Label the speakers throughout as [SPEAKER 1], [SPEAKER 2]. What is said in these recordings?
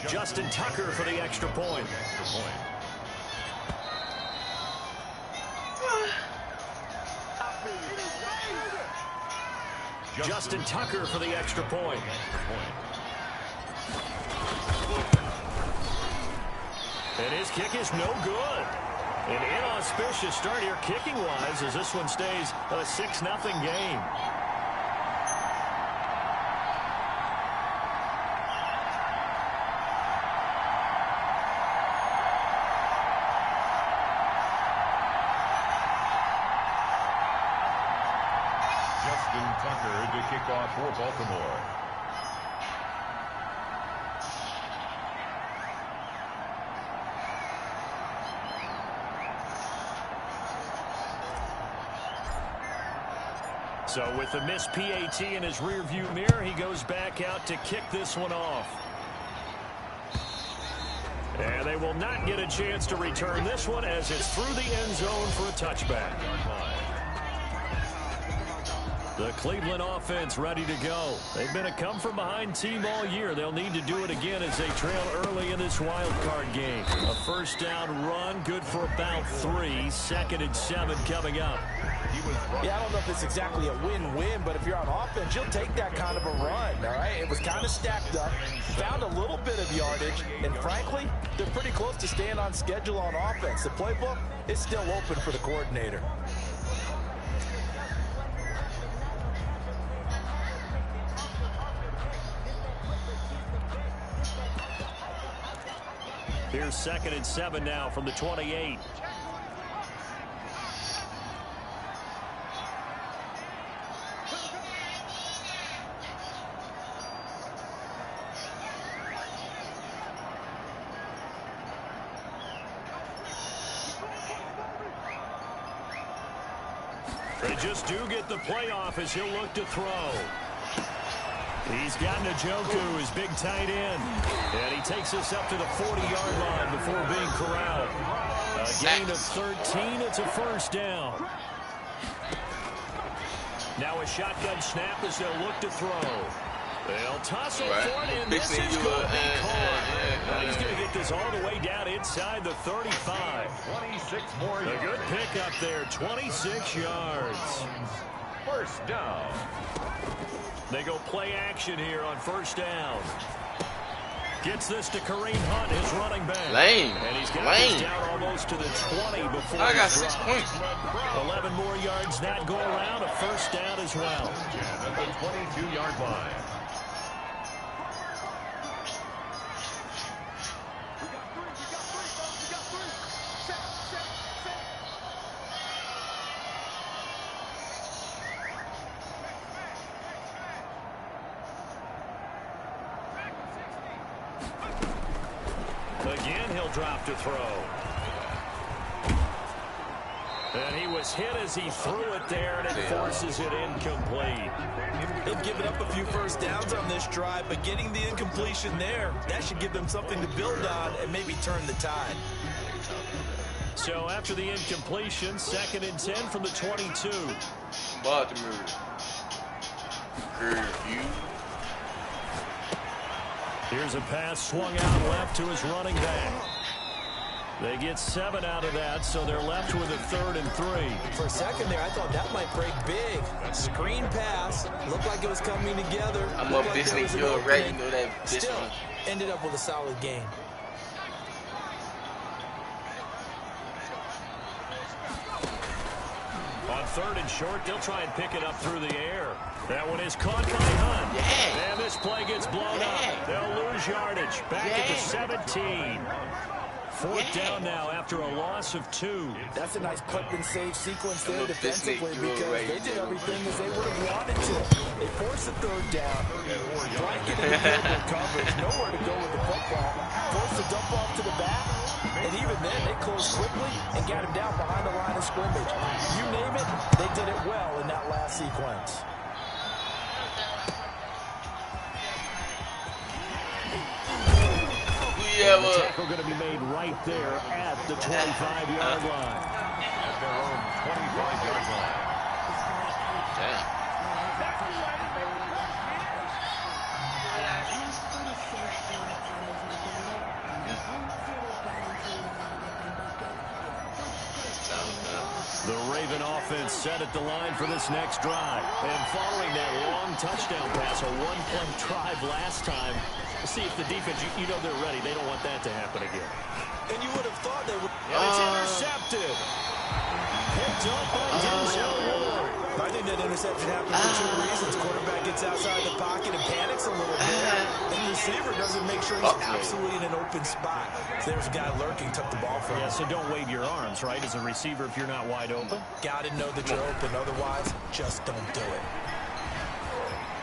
[SPEAKER 1] Justin Tucker for the extra point. Justin Tucker for the extra point. And his kick is no good. An inauspicious start here kicking-wise as this one stays a 6-0 game.
[SPEAKER 2] Justin Tucker to kick off for Baltimore.
[SPEAKER 1] So with the missed PAT in his rearview mirror, he goes back out to kick this one off. And they will not get a chance to return this one as it's through the end zone for a touchback. The Cleveland offense ready to go. They've been a come-from-behind team all year. They'll need to do it again as they trail early in this wild card game. A first down run, good for about 3. 2nd and 7 coming up.
[SPEAKER 3] Yeah, I don't know if it's exactly a win-win, but if you're on offense, you'll take that kind of a run, all right? It was kind of stacked up, found a little bit of yardage, and frankly, they're pretty close to staying on schedule on offense. The playbook is still open for the coordinator.
[SPEAKER 1] Here's 2nd and 7 now from the 28. They just do get the playoff as he'll look to throw. He's got Njoku, his big tight end. And he takes us up to the 40-yard line before being corralled. A gain of 13. It's a first down. Now a shotgun snap as they'll look to throw. They'll tussle for it, and this is going to be caught. He's going to get this all the way down inside the 35.
[SPEAKER 2] 26 more yards.
[SPEAKER 1] A good pick up there, 26 yards.
[SPEAKER 2] First down.
[SPEAKER 1] They go play action here on first down. Gets this to Kareem Hunt, his running back.
[SPEAKER 4] Lane.
[SPEAKER 1] And he's got this down almost to the 20 before
[SPEAKER 4] I got 6 points.
[SPEAKER 1] 11 more yards that go around, a first down as well.
[SPEAKER 2] At the 22-yard line.
[SPEAKER 1] Again, he'll drop to throw. And he was hit as he threw it there, and it forces it incomplete.
[SPEAKER 3] They've given up a few first downs on this drive, but getting the incompletion there, that should give them something to build on and maybe turn the tide.
[SPEAKER 1] So after the incompletion, 2nd and 10 from the 22.
[SPEAKER 4] Baltimore. Review.
[SPEAKER 1] Here's a pass swung out left to his running back. They get 7 out of that, so they're left with a 3rd and 3.
[SPEAKER 3] For a second there, I thought that might break big. Screen pass. Looked like it was coming together.
[SPEAKER 4] I'm up this thing, you're right, you know that.
[SPEAKER 3] Still, ended up with a solid game.
[SPEAKER 1] On 3rd and short, they'll try and pick it up through the air. That one is caught by Hunt.
[SPEAKER 4] Yeah.
[SPEAKER 1] And this play gets blown up. They'll lose yardage. Back at the 17. 4th down now after a loss of 2.
[SPEAKER 3] That's a nice cut and save sequence there defensively because they did everything as they would have wanted to. They forced the 3rd down, blanket in the field coverage, nowhere to go with the football, forced the dump off to the back, and even then they closed quickly and got him down behind the line of scrimmage. You name it, they did it well in that last sequence.
[SPEAKER 1] And the tackle going to be made right there at the 25-yard line.
[SPEAKER 2] At their own 25-yard line.
[SPEAKER 4] Damn.
[SPEAKER 1] The Raven offense set at the line for this next drive. And following that long touchdown pass, a one-play drive last time, see if the defense, you know they're ready. They don't want that to happen again.
[SPEAKER 3] And you would have thought they would.
[SPEAKER 1] And it's intercepted. Picked up by Denzel Ward.
[SPEAKER 3] I think that interception happened for two reasons. Quarterback gets outside the pocket and panics a little bit. And the receiver doesn't make sure he's absolutely in an open spot. So there's a guy lurking, took the ball from him.
[SPEAKER 1] Yeah, so don't wave your arms, right, as a receiver if you're not wide open.
[SPEAKER 3] Got to know that you're open. Otherwise, just don't do it.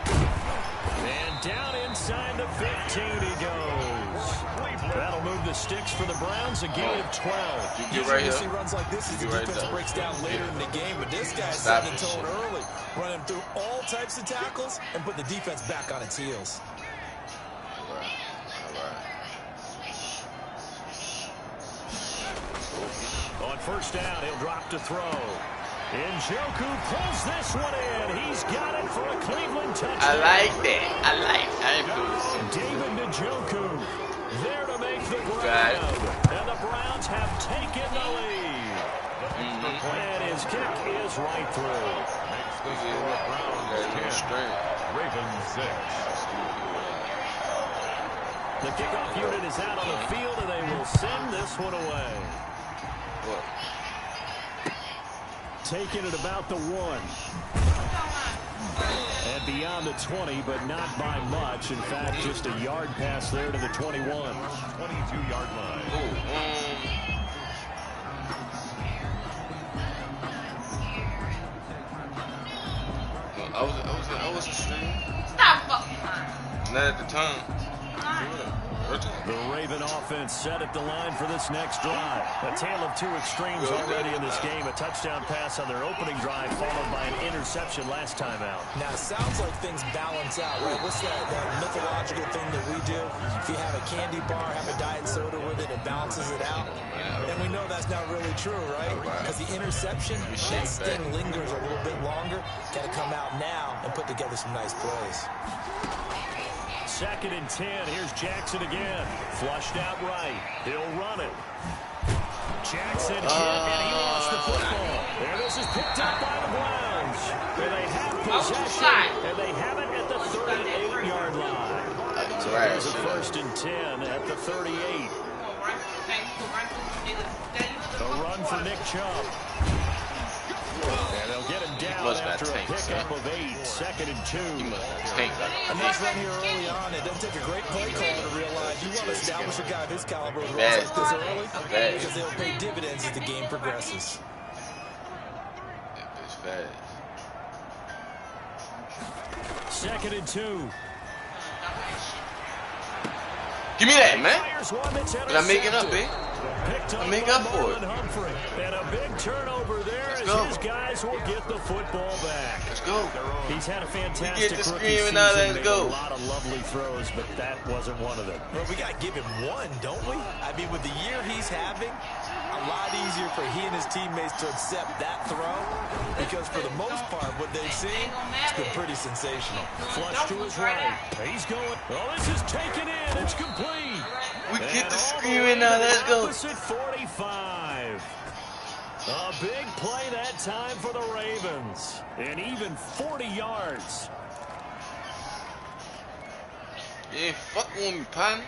[SPEAKER 1] And down inside the 15 he goes. That'll move the sticks for the Browns, a gain of 12.
[SPEAKER 4] You right here.
[SPEAKER 3] See runs like this as the defense breaks down later in the game, but this guy's setting the tone early, running through all types of tackles and put the defense back on its heels.
[SPEAKER 1] On first down, he'll drop to throw. Njoku pulls this one in. He's got it for a Cleveland touchdown.
[SPEAKER 4] I like that. I like
[SPEAKER 1] David Njoku there to make the ground. And the Browns have taken the lead. And his kick is right through.
[SPEAKER 2] Makes the score Browns 10. Ravens 6.
[SPEAKER 1] The kickoff unit is out on the field, and they will send this one away. Taking it about the 1. And beyond the 20, but not by much. In fact, just a yard pass there to the 21.
[SPEAKER 2] 22-yard line.
[SPEAKER 4] I was streaming. Stop fucking. Not at the time.
[SPEAKER 1] The Raven offense set at the line for this next drive. A tale of two extremes already in this game. A touchdown pass on their opening drive, followed by an interception last time out.
[SPEAKER 3] Now, it sounds like things balance out, right? What's that mythological thing that we do? If you have a candy bar, have a diet soda with it, it balances it out. And we know that's not really true, right? Because the interception, that sting lingers a little bit longer. Got to come out now and put together some nice plays.
[SPEAKER 1] 2nd and 10. Here's Jackson again. Flushed out right. He'll run it. Jackson hit, and he lost the football. And this is picked up by the Browns. And they have possession, and they have it at the 38-yard line. So there's a 1st and 10 at the 38. A run for Nick Chubb. And they'll get him down after a pickup of 8. 2nd and 2.
[SPEAKER 3] A nice run here early on. It doesn't take a great play call to realize you want to establish a guy of his caliber who runs like this early because they'll pay dividends as the game progresses.
[SPEAKER 4] It's fast.
[SPEAKER 1] 2nd and 2.
[SPEAKER 4] Give me that, man. Did I make it up, eh? I make up for it.
[SPEAKER 1] And a big turnover there as his guys will get the football back.
[SPEAKER 4] Let's go.
[SPEAKER 1] He's had a fantastic
[SPEAKER 4] get the
[SPEAKER 1] rookie
[SPEAKER 4] screaming
[SPEAKER 1] season.
[SPEAKER 4] now, let's go.
[SPEAKER 1] A lot of lovely throws, but that wasn't one of them.
[SPEAKER 3] Well, we got to give him one, don't we? I mean, with the year he's having, a lot easier for he and his teammates to accept that throw because for the most part, what they've seen, it's been pretty sensational.
[SPEAKER 1] Flush to his right. He's going. Oh, this is taken in. It's complete.
[SPEAKER 4] We get the screaming now. Let's go.
[SPEAKER 1] Opposite 45. A big play that time for the Ravens. And even 40 yards.
[SPEAKER 4] You ain't fucking with me, partner.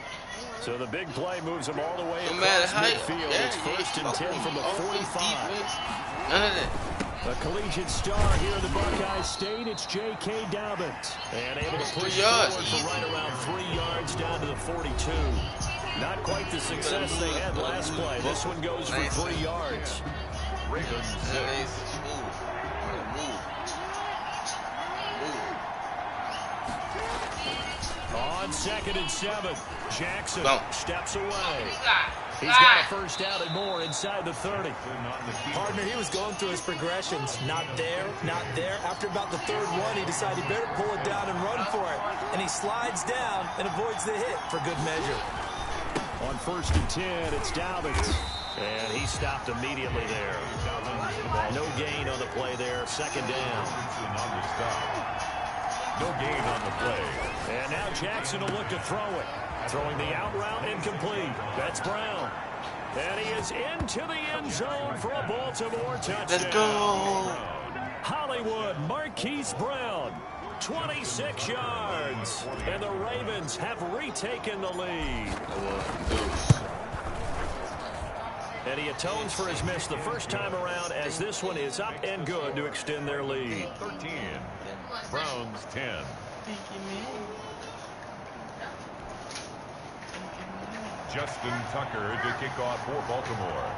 [SPEAKER 1] So the big play moves him all the way
[SPEAKER 4] No matter
[SPEAKER 1] across
[SPEAKER 4] how
[SPEAKER 1] midfield. It's 1st and 10 from the 45.
[SPEAKER 4] None of that.
[SPEAKER 1] A collegiate star here in the Buckeye State, it's J.K. Dobbins. And able to push forward for right around 3 yards down to the 42. Not quite the success they had last play. This one goes for 3 yards.
[SPEAKER 2] Ravens 6.
[SPEAKER 1] On 2nd and 7, Jackson steps away. He's
[SPEAKER 3] Ah.
[SPEAKER 1] got a first down and more inside the 30.
[SPEAKER 3] Partner, he was going through his progressions. Not there, not there. After about the 3rd one, he decided he better pull it down and run for it. And he slides down and avoids the hit for good measure.
[SPEAKER 1] On 1st and 10, it's Dobbins. And he stopped immediately there. No gain on the play there. 2nd down.
[SPEAKER 2] No gain on the play.
[SPEAKER 1] And now Jackson will look to throw it. Throwing the out route incomplete. That's Brown. And he is into the end zone for a Baltimore touchdown.
[SPEAKER 4] Let's go.
[SPEAKER 1] Hollywood Marquise Brown, 26 yards. And the Ravens have retaken the lead. And he atones for his miss the first time around as this one is up and good to extend their lead.
[SPEAKER 2] 13. Browns 10. Justin Tucker to kick off for Baltimore.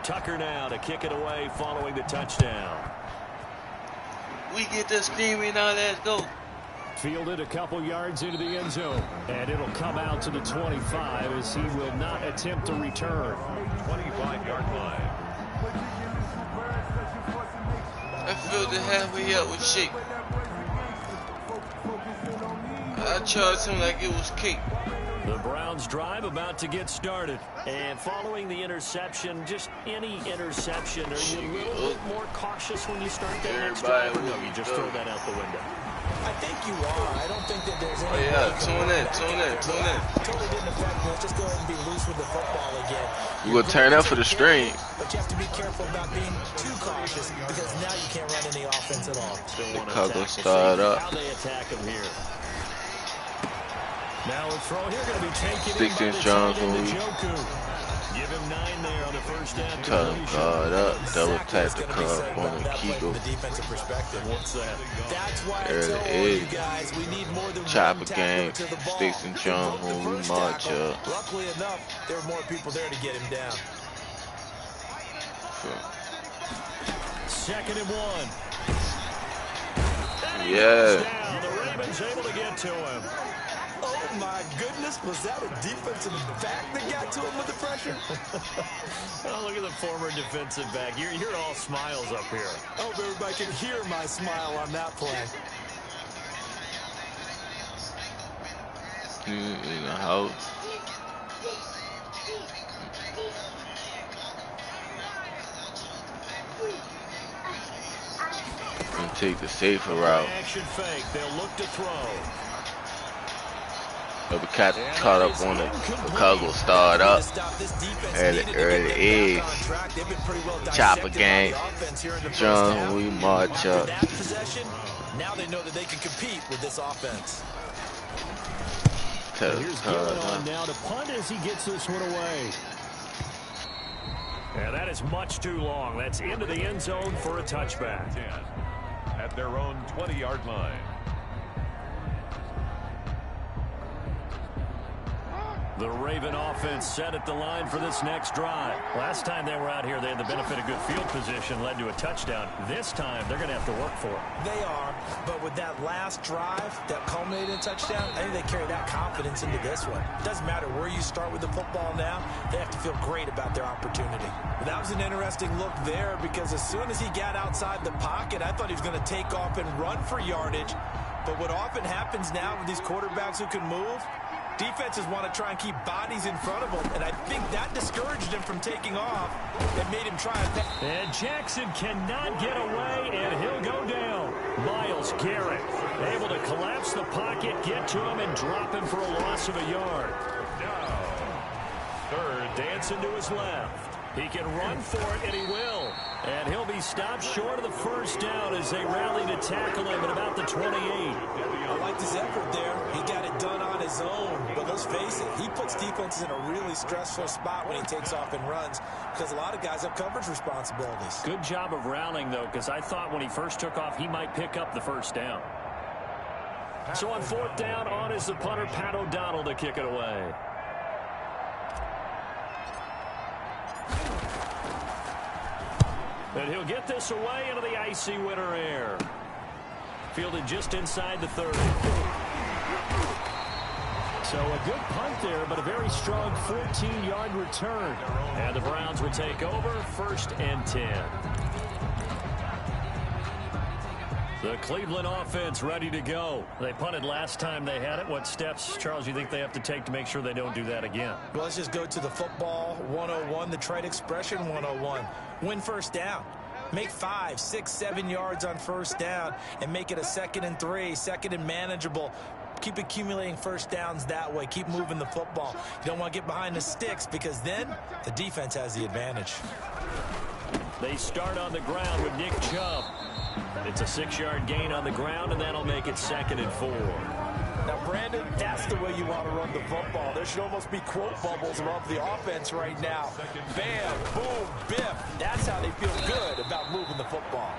[SPEAKER 1] Tucker now to kick it away following the touchdown.
[SPEAKER 4] We get the screaming now, let's go.
[SPEAKER 1] Fielded a couple yards into the end zone. And it'll come out to the 25 as he will not attempt to return.
[SPEAKER 2] 25-yard line.
[SPEAKER 4] I filled it halfway up with shake. I charged him like it was cake.
[SPEAKER 1] The Browns drive about to get started. And following the interception, just any interception, are you a little bit more cautious when you start that next drive? Or no, you just throw that out the window?
[SPEAKER 3] I think you are. I don't think that there's any.
[SPEAKER 4] Oh yeah, tune in.
[SPEAKER 3] Totally didn't affect me. Let's just go ahead and be loose with the football again.
[SPEAKER 4] You will turn up for the stream.
[SPEAKER 3] But you have to be careful about being too cautious because now you can't run any offense at all.
[SPEAKER 4] Chicago start up.
[SPEAKER 1] How they attack him here. Now a throw here going to be taken
[SPEAKER 4] 6-inch Johns when we
[SPEAKER 1] give him 9 there on the first down.
[SPEAKER 4] try to guard up, double tap the cup on the Kiko.
[SPEAKER 3] Defensive perspective.
[SPEAKER 1] What's that?
[SPEAKER 3] That's why
[SPEAKER 4] There
[SPEAKER 3] I tell
[SPEAKER 4] it is.
[SPEAKER 3] you guys we need more than
[SPEAKER 4] Chopper
[SPEAKER 3] one
[SPEAKER 4] gang,
[SPEAKER 3] tackler to the ball.
[SPEAKER 4] 6-inch Johns when we march up.
[SPEAKER 3] Luckily enough, there were more people there to get him down.
[SPEAKER 1] 2nd and 1.
[SPEAKER 4] Yeah.
[SPEAKER 1] The Ravens able to get to him.
[SPEAKER 3] Oh my goodness, was that a defensive back that got to him with the pressure?
[SPEAKER 1] Oh, look at the former defensive back. You're all smiles up here.
[SPEAKER 3] I hope everybody can hear my smile on that play.
[SPEAKER 4] In the house. And take the safer route.
[SPEAKER 1] Action fake. They'll look to throw.
[SPEAKER 4] But cat caught up on the Chicago start up early age. Chopper gang. John, we march up.
[SPEAKER 3] Now they know that they can compete with this offense.
[SPEAKER 1] Here's Gillen now to punt as he gets this one away. And that is much too long. That's into the end zone for a touchback.
[SPEAKER 2] 10 at their own 20-yard line.
[SPEAKER 1] The Raven offense set at the line for this next drive. Last time they were out here, they had the benefit of good field position, led to a touchdown. This time, they're going to have to work for it.
[SPEAKER 3] They are, but with that last drive that culminated in a touchdown, I think they carry that confidence into this one. It doesn't matter where you start with the football now, they have to feel great about their opportunity. But that was an interesting look there because as soon as he got outside the pocket, I thought he was going to take off and run for yardage. But what often happens now with these quarterbacks who can move, defenses want to try and keep bodies in front of them, and I think that discouraged him from taking off and made him try
[SPEAKER 1] and Jackson cannot get away, and he'll go down. Myles Garrett able to collapse the pocket, get to him, and drop him for a loss of a yard.
[SPEAKER 2] Down.
[SPEAKER 1] Third, dancing to his left. He can run for it, and he will. And he'll be stopped short of the first down as they rally to tackle him at about the 28.
[SPEAKER 3] I liked his effort there. He got it done on his own. But let's face it, he puts defenses in a really stressful spot when he takes off and runs because a lot of guys have coverage responsibilities.
[SPEAKER 1] Good job of rallying, though, because I thought when he first took off, he might pick up the first down. So on 4th down, on is the punter, Pat O'Donnell, to kick it away. And he'll get this away into the icy winter air. Fielded just inside the 30. So a good punt there, but a very strong 14-yard return. And the Browns will take over 1st and 10. The Cleveland offense ready to go. They punted last time they had it. What steps, Charles, you think they have to take to make sure they don't do that again?
[SPEAKER 3] Well, let's just go to the football 101, the trade expression 101. Win first down. Make 5, 6, 7 yards on first down and make it a 2nd and 3, 2nd and manageable. Keep accumulating first downs that way. Keep moving the football. You don't want to get behind the sticks because then the defense has the advantage.
[SPEAKER 1] They start on the ground with Nick Chubb. It's a 6-yard gain on the ground, and that'll make it 2nd and 4.
[SPEAKER 3] Now, Brandon, that's the way you want to run the football. There should almost be quote bubbles above the offense right now. Bam, boom, biff. That's how they feel good about moving the football.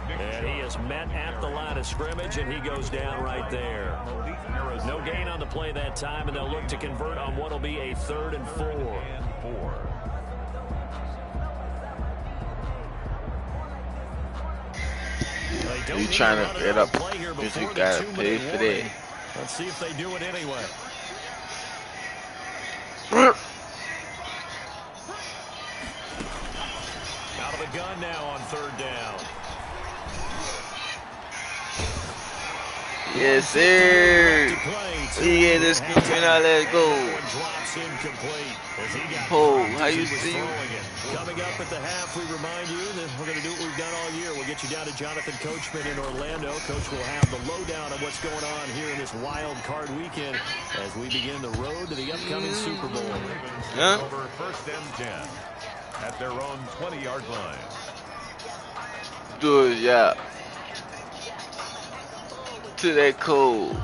[SPEAKER 1] And he is met at the line of scrimmage, and he goes down right there. No gain on the play that time, and they'll look to convert on what will be a 3rd and 4.
[SPEAKER 4] You trying to get up if you gotta pay for that.
[SPEAKER 1] Let's see if they do it anyway. Out of the gun now on 3rd down.
[SPEAKER 4] Yes, sir. Yeah, let's go. Let's go. Oh, how you see?
[SPEAKER 1] Coming up at the half, we remind you that we're going to do what we've done all year. We'll get you down to Jonathan Coachman in Orlando. Coach will have the lowdown on what's going on here in this wild card weekend as we begin the road to the upcoming Super Bowl.
[SPEAKER 2] Over 1st and 10 at their own 20-yard line.
[SPEAKER 4] Do it, yeah. To that code.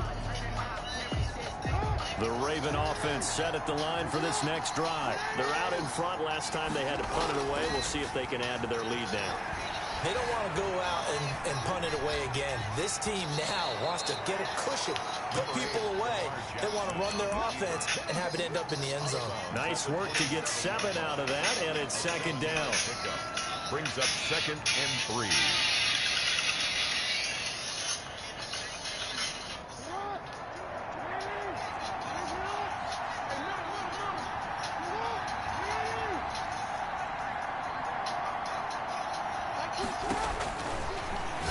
[SPEAKER 1] The Raven offense set at the line for this next drive. They're out in front. Last time they had to punt it away. We'll see if they can add to their lead now.
[SPEAKER 3] They don't want to go out and punt it away again. This team now wants to get a cushion, put people away. They want to run their offense and have it end up in the end zone.
[SPEAKER 1] Nice work to get 7 out of that, and it's 2nd down.
[SPEAKER 2] Brings up 2nd and 3.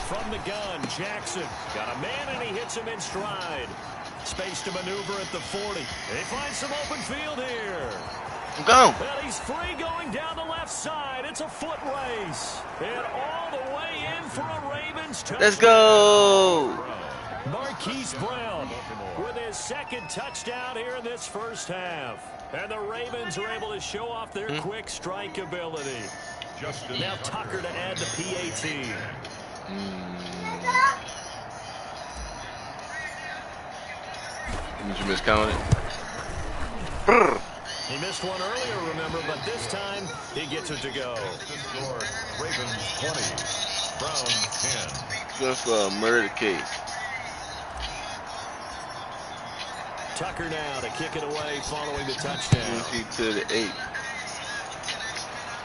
[SPEAKER 1] From the gun, Jackson got a man, and he hits him in stride. Space to maneuver at the 40. They find some open field here.
[SPEAKER 4] Go.
[SPEAKER 1] Well, he's free going down the left side. It's a foot race. And all the way in for a Ravens touchdown.
[SPEAKER 4] Let's go.
[SPEAKER 1] Marquise Brown with his 2nd touchdown here in this first half. And the Ravens are able to show off their quick strike ability. Now Tucker to add the PAT.
[SPEAKER 4] Did you miscount it?
[SPEAKER 1] He missed one earlier, remember, but this time he gets it to go.
[SPEAKER 2] Ravens 20, Browns 10.
[SPEAKER 4] Just for a murder case.
[SPEAKER 1] Tucker now to kick it away following the touchdown.
[SPEAKER 4] Let's see to the 8.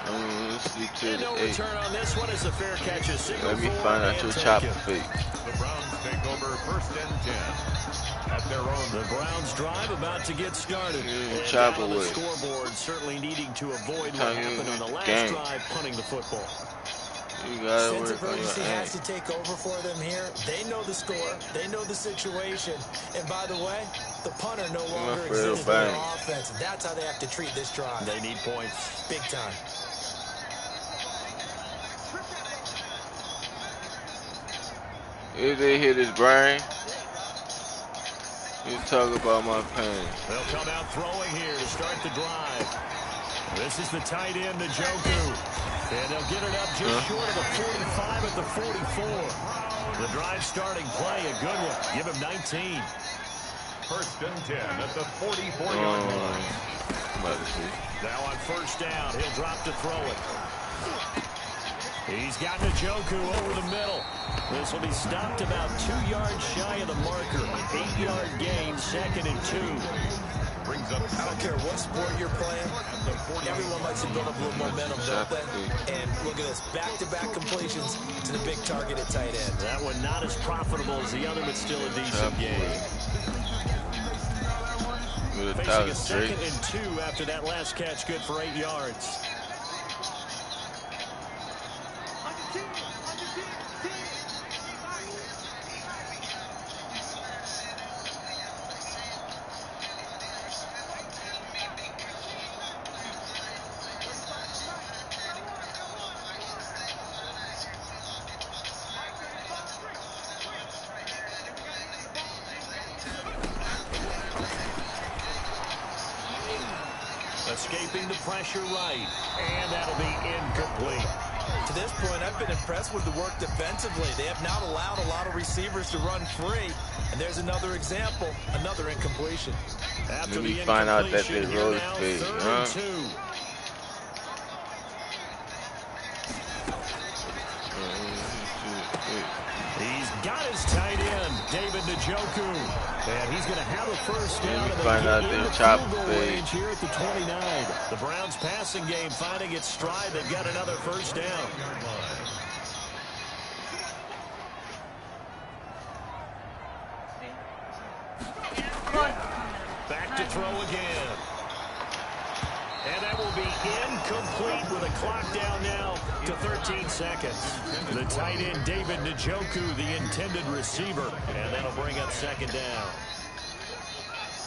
[SPEAKER 4] Let's see to
[SPEAKER 1] no
[SPEAKER 4] the 8.
[SPEAKER 1] return on this one is a fair catch.
[SPEAKER 4] Let me find out your chopper fake.
[SPEAKER 2] The Browns take over 1st and 10 at their own.
[SPEAKER 1] The Browns drive about to get started. And
[SPEAKER 4] chopper
[SPEAKER 1] down on the
[SPEAKER 4] way.
[SPEAKER 1] scoreboard, certainly needing to avoid what
[SPEAKER 4] Time
[SPEAKER 1] happened on the last
[SPEAKER 4] game.
[SPEAKER 1] drive, punting the football.
[SPEAKER 4] You gotta
[SPEAKER 3] Sense
[SPEAKER 4] work
[SPEAKER 3] of
[SPEAKER 4] on your
[SPEAKER 3] urgency
[SPEAKER 4] aim.
[SPEAKER 3] has to take over for them here. They know the score. They know the situation. And by the way, the punter no longer exists in their offense. That's how they have to treat this drive.
[SPEAKER 1] They need points.
[SPEAKER 3] Big time.
[SPEAKER 4] If they hit his brain, you talk about my pain.
[SPEAKER 1] They'll come out throwing here to start the drive. This is the tight end, Njoku. And they'll get it up just short of the 45 at the 44. The drive starting play, a good one. Give him 19.
[SPEAKER 2] 1st and 10 at the 44-yard line.
[SPEAKER 1] Now on 1st down, he'll drop to throw it. He's got Njoku over the middle. This will be stopped about 2 yards shy of the marker. 8-yard gain, 2nd and 2.
[SPEAKER 2] Brings up.
[SPEAKER 3] I don't care what sport you're playing. Everyone likes to build up a little momentum, don't they? And look at this, back-to-back completions to the big target at tight end.
[SPEAKER 1] That one not as profitable as the other, but still a decent game. Facing a 2nd and 2 after that last catch, good for 8 yards. Escaping the pressure right. And that'll be incomplete.
[SPEAKER 3] To this point, I've been impressed with the work defensively. They have not allowed a lot of receivers to run free. And there's another example, another incompletion.
[SPEAKER 4] Let me find out that they rolled fake, huh?
[SPEAKER 1] He's got his tight end, David Njoku. And he's going to have a first down.
[SPEAKER 4] Let me find out their chop
[SPEAKER 1] range here at the 29. The Browns passing game finding its stride. They've got another first down. Back to throw again. And that will be incomplete with a clock down now to 13 seconds. The tight end, David Njoku, the intended receiver. And that'll bring up second down.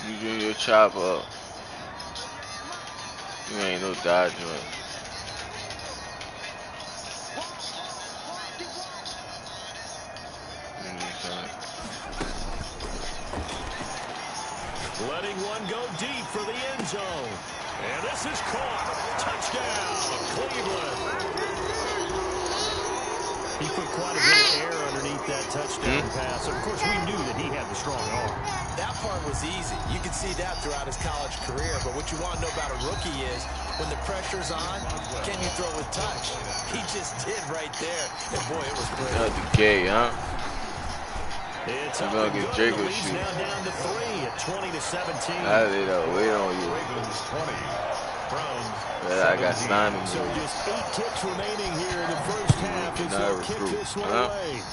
[SPEAKER 4] You do your chop up. You ain't no dodging it.
[SPEAKER 1] Letting one go deep for the end zone. And this is caught. Touchdown, Cleveland. He put quite a bit of air underneath that touchdown pass. Of course, we knew that he had the strong arm.
[SPEAKER 3] That part was easy. You could see that throughout his college career. But what you want to know about a rookie is when the pressure's on, can you throw with touch? He just did right there. And boy, it was pretty.
[SPEAKER 4] That's the gay, huh?
[SPEAKER 1] It's
[SPEAKER 4] I'm gonna get Jacob shoot.
[SPEAKER 1] Now down to 3 at 20-17.
[SPEAKER 4] Now they don't wait on you. Yeah, I got signed.
[SPEAKER 1] So just 8 kicks remaining here in the first half. It's
[SPEAKER 4] Not
[SPEAKER 1] kick
[SPEAKER 4] recruit.
[SPEAKER 1] this one away.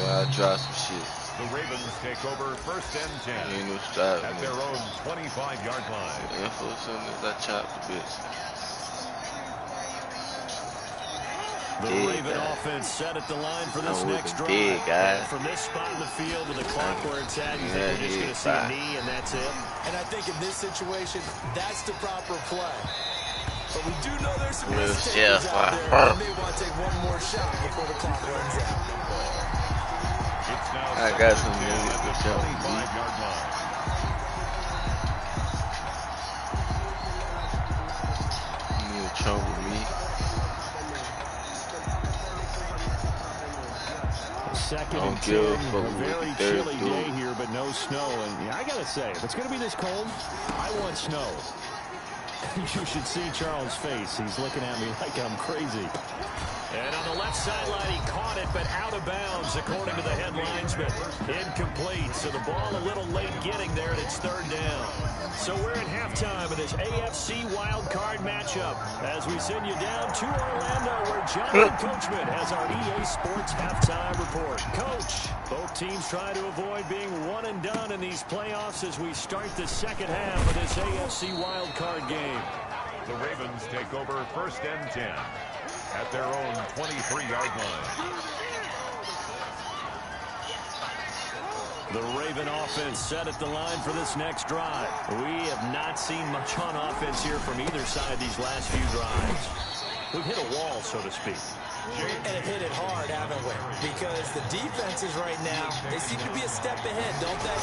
[SPEAKER 4] Yeah, I'll try some shit.
[SPEAKER 2] The Ravens take over first and 10
[SPEAKER 4] Ain't no style,
[SPEAKER 2] at their own 25-yard line.
[SPEAKER 4] Info something that chopped a bit.
[SPEAKER 1] The Raven offense set at the line for this next drive.
[SPEAKER 4] Big guy.
[SPEAKER 1] From this spot in the field with the clock where it's at, you think we're just going to see a knee and that's it?
[SPEAKER 3] And I think in this situation, that's the proper play. But we do know there's some risk takers out there. They may want to take one more shot before the clock runs out.
[SPEAKER 4] I got some niggas to jump. You need to chunk with me.
[SPEAKER 1] Second and 10, a very chilly day here, but no snow. And yeah, I gotta say, if it's gonna be this cold, I want snow. You should see Charles' face. He's looking at me like I'm crazy. And on the left sideline, he caught it, but out of bounds, according to the head linesman. Incomplete, so the ball a little late getting there, and it's third down. So we're at halftime of this AFC wildcard matchup as we send you down to Orlando, where John Coachman has our EA Sports halftime report. Coach, both teams try to avoid being one and done in these playoffs as we start the second half of this AFC wildcard game.
[SPEAKER 2] The Ravens take over first and 10 at their own 23-yard line.
[SPEAKER 1] The Raven offense set at the line for this next drive. We have not seen much on offense here from either side these last few drives. We've hit a wall, so to speak.
[SPEAKER 3] And have hit it hard, haven't we? Because the defenses right now, they seem to be a step ahead, don't they?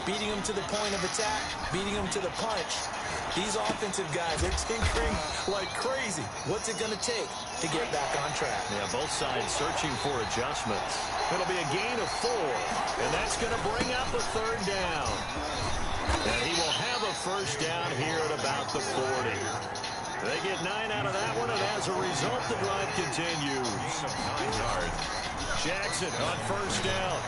[SPEAKER 3] Beating them to the point of attack, beating them to the punch. These offensive guys, they're tinkering like crazy. What's it going to take to get back on track?
[SPEAKER 1] Yeah, both sides searching for adjustments. It'll be a gain of 4, and that's going to bring up a third down. And he will have a first down here at about the 40. They get 9 out of that one, and as a result, the drive continues. 9 yards. Jackson on first down.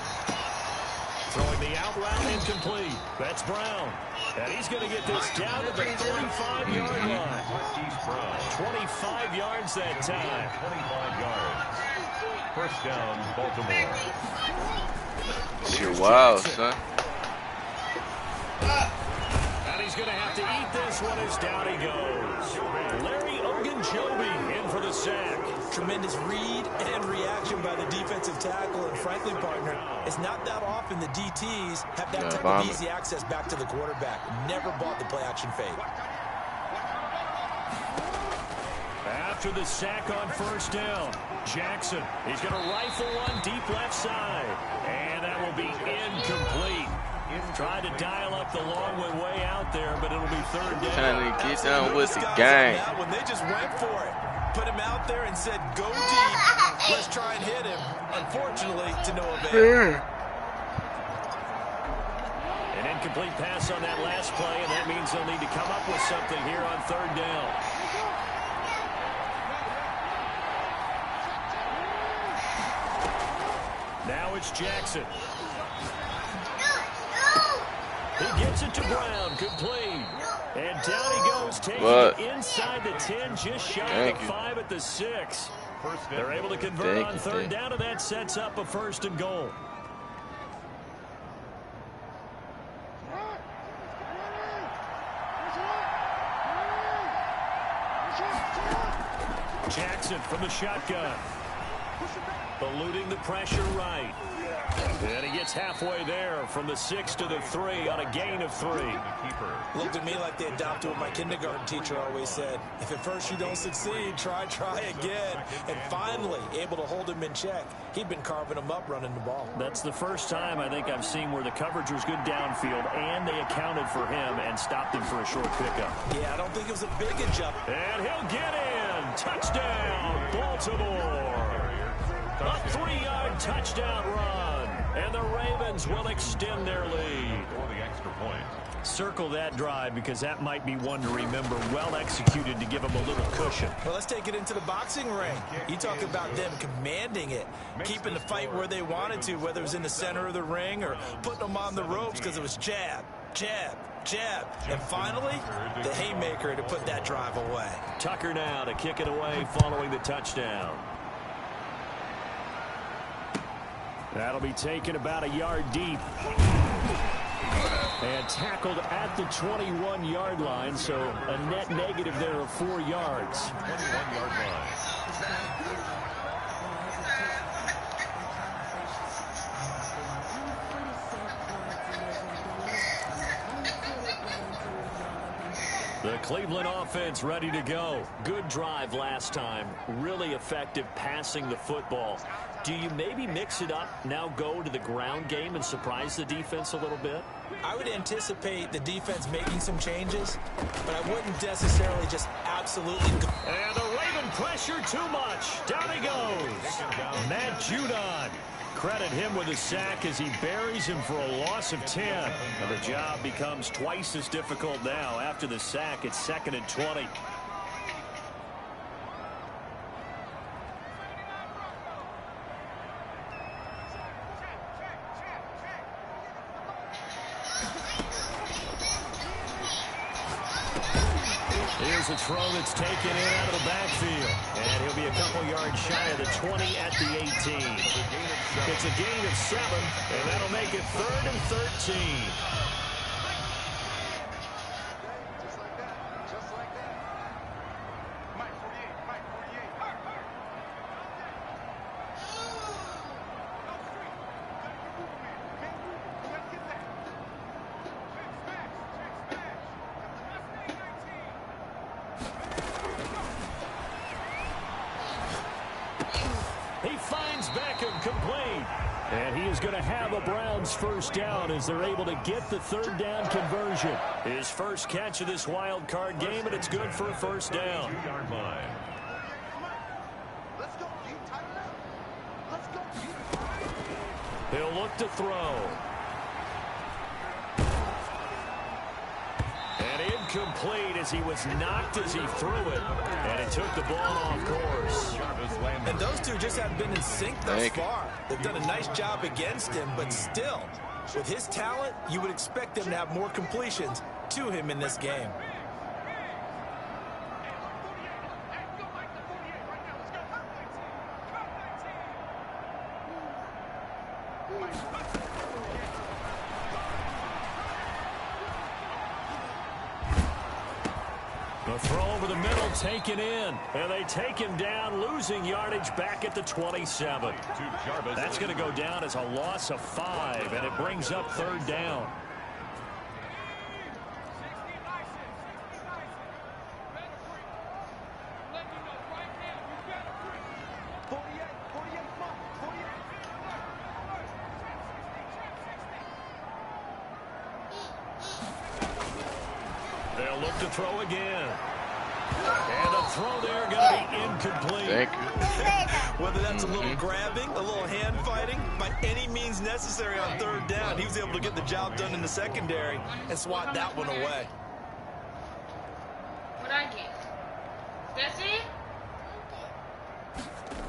[SPEAKER 1] Throwing the out route incomplete. That's Brown. And he's going to get this down to the 35-yard line. 25 yards that time.
[SPEAKER 2] 25 yards. First down, Baltimore.
[SPEAKER 4] Shit wild, son.
[SPEAKER 1] And he's going to have to eat this one as down he goes. Larry Ogunjobi in for the sack.
[SPEAKER 3] Tremendous read and reaction by the defensive tackle. And frankly, partner, it's not that often the DTs have that type of easy access back to the quarterback. Never bought the play-action fake.
[SPEAKER 1] After the sack on first down, Jackson, he's going to rifle one deep left side. And that will be incomplete. Tried to dial up the long way out there, but it'll be third down.
[SPEAKER 4] Trying to get down with the game.
[SPEAKER 3] When they just went for it. Put him out there and said, go deep. Let's try and hit him. Unfortunately, to no avail.
[SPEAKER 1] An incomplete pass on that last play, and that means they'll need to come up with something here on third down. Now it's Jackson. He gets it to Brown, complete. And down he goes, taking it inside the 10, just shy of the 5 at the 6. They're able to convert on third down, and that sets up a 1st and goal. Jackson from the shotgun. Eluding the pressure right. And he gets halfway there from the 6 to the 3 on a gain of 3.
[SPEAKER 3] Looked at me like they adopted what my kindergarten teacher always said. If at first you don't succeed, try again. And finally, able to hold him in check. He'd been carving him up running the ball.
[SPEAKER 1] That's the first time I think I've seen where the coverage was good downfield, and they accounted for him and stopped him for a short pickup.
[SPEAKER 3] Yeah, I don't think it was a big adjustment.
[SPEAKER 1] And he'll get in. Touchdown, Baltimore. A 3-yard touchdown run, and the Ravens will extend their lead.
[SPEAKER 2] For the extra point.
[SPEAKER 1] Circle that drive because that might be one to remember. Well executed to give them a little cushion.
[SPEAKER 3] Well, let's take it into the boxing ring. You talk about them commanding it, keeping the fight where they wanted to, whether it was in the center of the ring or putting them on the ropes because it was jab, jab, jab. And finally, the haymaker to put that drive away.
[SPEAKER 1] Tucker now to kick it away following the touchdown. That'll be taken about a yard deep. And tackled at the 21-yard line, so a net negative there of 4 yards.
[SPEAKER 2] 21-yard line.
[SPEAKER 1] The Cleveland offense ready to go. Good drive last time. Really effective passing the football. Do you maybe mix it up, now go to the ground game and surprise the defense a little bit?
[SPEAKER 3] I would anticipate the defense making some changes, but I wouldn't necessarily just absolutely go.
[SPEAKER 1] And the Raven pressure too much. Down he goes. Matt Judon. Credit him with a sack as he buries him for a loss of 10. And the job becomes twice as difficult now. After the sack, it's 2nd and 20. Here's a throw that's taken in out of the backfield. And he'll be a couple yards shy of the 20 at the 18. It's a gain of 7, and that'll make it 3rd and 13. And he is going to have a Browns 1st down as they're able to get the 3rd down conversion. His first catch of this wild card game, and it's good for a 1st down.
[SPEAKER 2] 2-yard line.
[SPEAKER 1] He'll look to throw. And incomplete as he was knocked as he threw it. And it took the ball off course.
[SPEAKER 3] And those two just haven't been in sync thus far. They've done a nice job against him, but still, with his talent, you would expect them to have more completions to him in this game.
[SPEAKER 1] The throw over the middle taken in, and they take him down, losing yardage back at the 27. That's going to go down as a loss of 5, and it brings up 3rd down. They'll look to throw again. And the throw there going to be incomplete.
[SPEAKER 4] Thank you.
[SPEAKER 3] Whether that's a little grabbing, a little hand fighting, by any means necessary on third down, he was able to get the job done in the secondary and swat that one away.
[SPEAKER 5] What I get? That's it?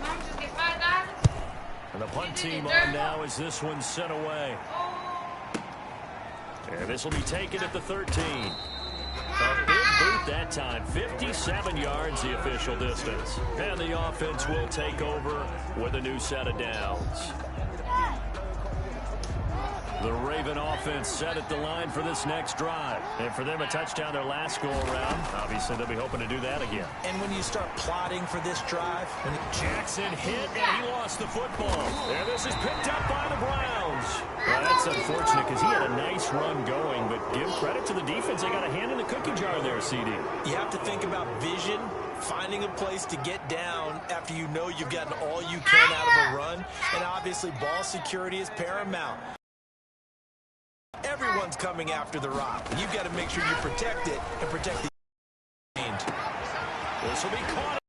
[SPEAKER 5] Mom just get $5?
[SPEAKER 1] And the punt team on now as this one's sent away. And this will be taken at the 13. A big boot that time. 57 yards the official distance. And the offense will take over with a new set of downs. The Raven offense set at the line for this next drive. And for them, a touchdown their last go-around. Obviously, they'll be hoping to do that again.
[SPEAKER 3] And when you start plotting for this drive...
[SPEAKER 1] Jackson hit, and he lost the football. And this is picked up by the Browns. Well, that's unfortunate because he had a nice run going, but give credit to the defense. They got a hand in the cookie jar there, CD.
[SPEAKER 3] You have to think about vision, finding a place to get down after you know you've gotten all you can out of a run. And obviously, ball security is paramount. Everyone's coming after the rock. You've got to make sure you protect it and protect the range.
[SPEAKER 1] This will be caught.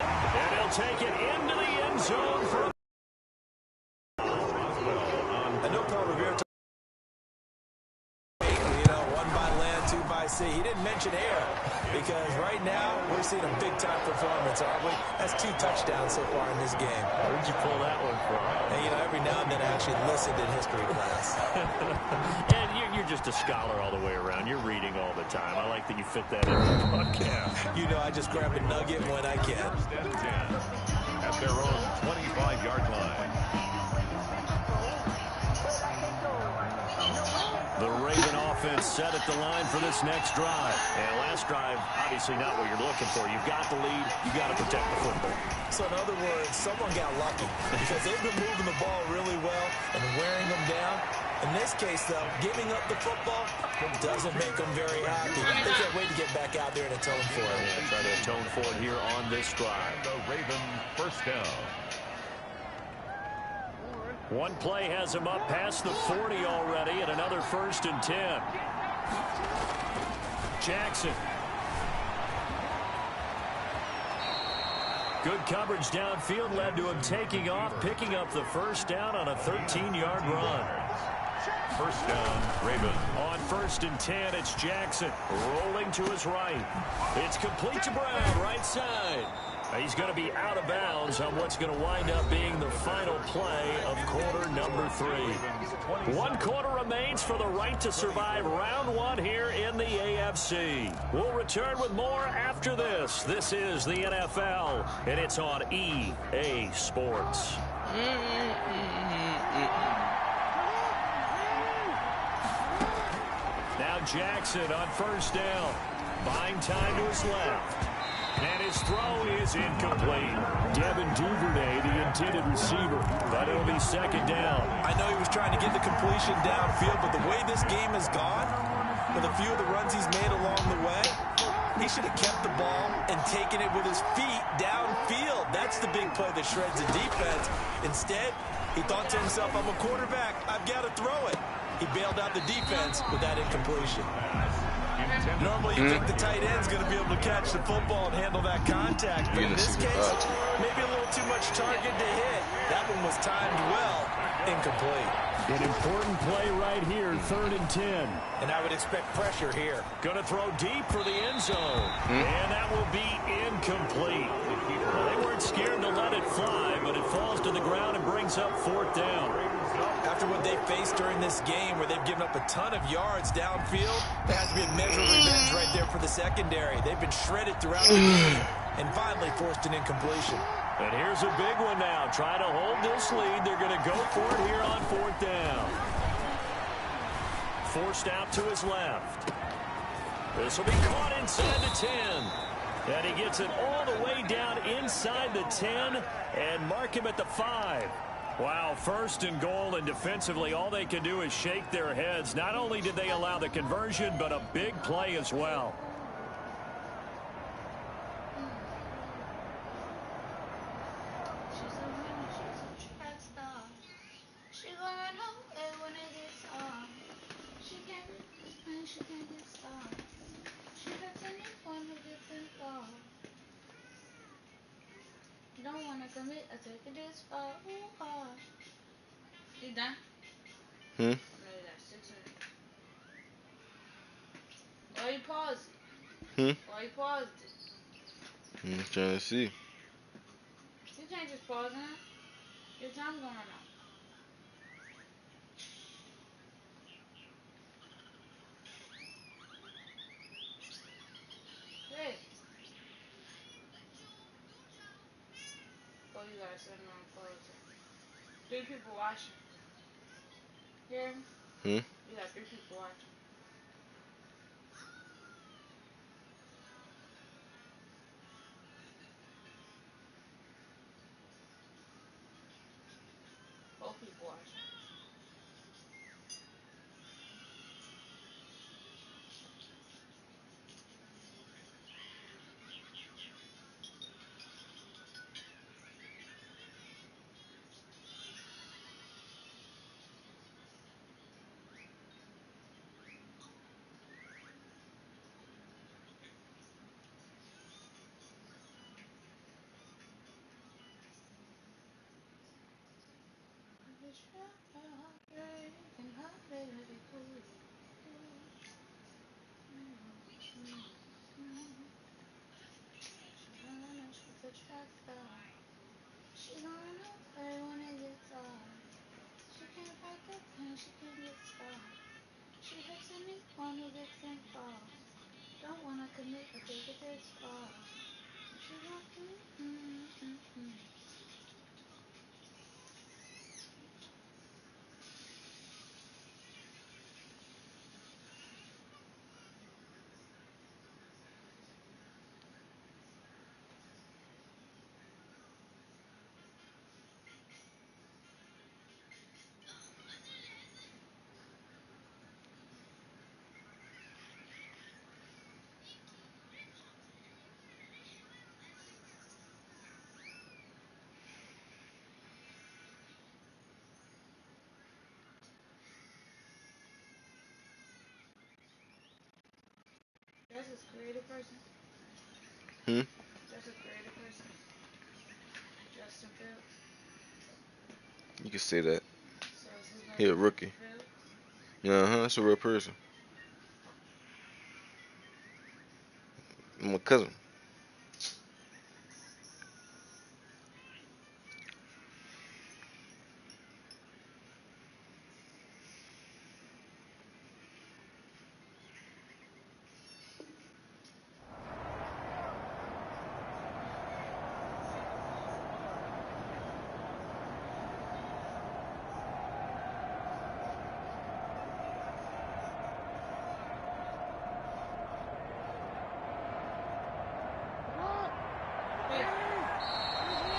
[SPEAKER 1] And he'll take it into the end zone for
[SPEAKER 3] I know Paul Revere, one by land, two by sea. He didn't mention air because right now we're seeing a big-time performance, aren't we? That's 2 touchdowns so far in this game.
[SPEAKER 1] Where'd you pull that one from?
[SPEAKER 3] And, every now and then I actually listened in history class.
[SPEAKER 1] And you're just a scholar all the way around. You're reading all the time. I like that you fit that in the podcast.
[SPEAKER 3] I just grab a nugget when I can.
[SPEAKER 2] At their own 25-yard line.
[SPEAKER 1] The Raven offense set at the line for this next drive. And last drive, obviously not what you're looking for. You've got the lead. You've got to protect the football.
[SPEAKER 3] So in other words, someone got lucky because they've been moving the ball really well and wearing them down. In this case, though, giving up the football doesn't make them very happy. They can't wait to get back out there and atone for it.
[SPEAKER 1] Yeah, try to atone for it here on this drive.
[SPEAKER 2] The Raven first down.
[SPEAKER 1] One play has him up past the 40 already and another 1st and 10. Jackson. Good coverage downfield led to him taking off, picking up the first down on a 13-yard run.
[SPEAKER 2] First down, Raven.
[SPEAKER 1] On 1st and 10, it's Jackson rolling to his right. It's complete to Brown, right side. He's going to be out of bounds on what's going to wind up being the final play of quarter number 3. 1 quarter remains for the right to survive round 1 here in the AFC. We'll return with more after this. This is the NFL, and it's on EA Sports. Now Jackson on 1st down. Buying time to his left. And his throw is incomplete. Devin Duvernay, the intended receiver. But it'll be 2nd down.
[SPEAKER 3] I know he was trying to get the completion downfield, but the way this game has gone, with a few of the runs he's made along the way, he should have kept the ball and taken it with his feet downfield. That's the big play that shreds the defense. Instead, he thought to himself, I'm a quarterback. I've got to throw it. He bailed out the defense with that incompletion. Normally, you think the tight end's going to be able to catch the football and handle that contact. But in this case, maybe a little too much target to hit. That one was timed well. Incomplete.
[SPEAKER 1] An important play right here, 3rd and 10.
[SPEAKER 3] And I would expect pressure here.
[SPEAKER 1] Going to throw deep for the end zone. And that will be incomplete. Well, they weren't scared to let it fly, but it falls to the ground and brings up 4th down.
[SPEAKER 3] After what they faced during this game where they've given up a ton of yards downfield, there has to be a measure of revenge right there for the secondary. They've been shredded throughout the game and finally forced an incompletion.
[SPEAKER 1] And here's a big one now. Trying to hold this lead. They're going to go for it here on 4th down. Forced out to his left. This will be caught inside the 10. And he gets it all the way down inside the 10 and mark him at the 5. Wow, 1st and goal, and defensively all they can do is shake their heads. Not only did they allow the conversion, but a big play as well.
[SPEAKER 5] She can get started. wanna commit, I take it this far. You done?
[SPEAKER 4] Hmm?
[SPEAKER 5] No, you got 6 minutes. Why you pause it?
[SPEAKER 4] Hmm?
[SPEAKER 5] Why you paused it?
[SPEAKER 4] I'm trying to see.
[SPEAKER 5] You can't just pause it. Your time's gonna run out. Hey. Oh, you got 7 on close. 3 people watching. Hear me?
[SPEAKER 4] Hmm?
[SPEAKER 5] You got 3 people watching. Both people watching. She gonna play when it gets hard. She can't fight the pain, she can get scarred. She hates anyone who gets involved. Don't wanna commit or take it this far. She won't. That's a creative person.
[SPEAKER 4] Hmm?
[SPEAKER 5] That's a creative person. Justin Fields.
[SPEAKER 4] You can say that.
[SPEAKER 5] So is his
[SPEAKER 4] He a
[SPEAKER 5] name
[SPEAKER 4] rookie.
[SPEAKER 5] Fields?
[SPEAKER 4] That's a real person. My cousin.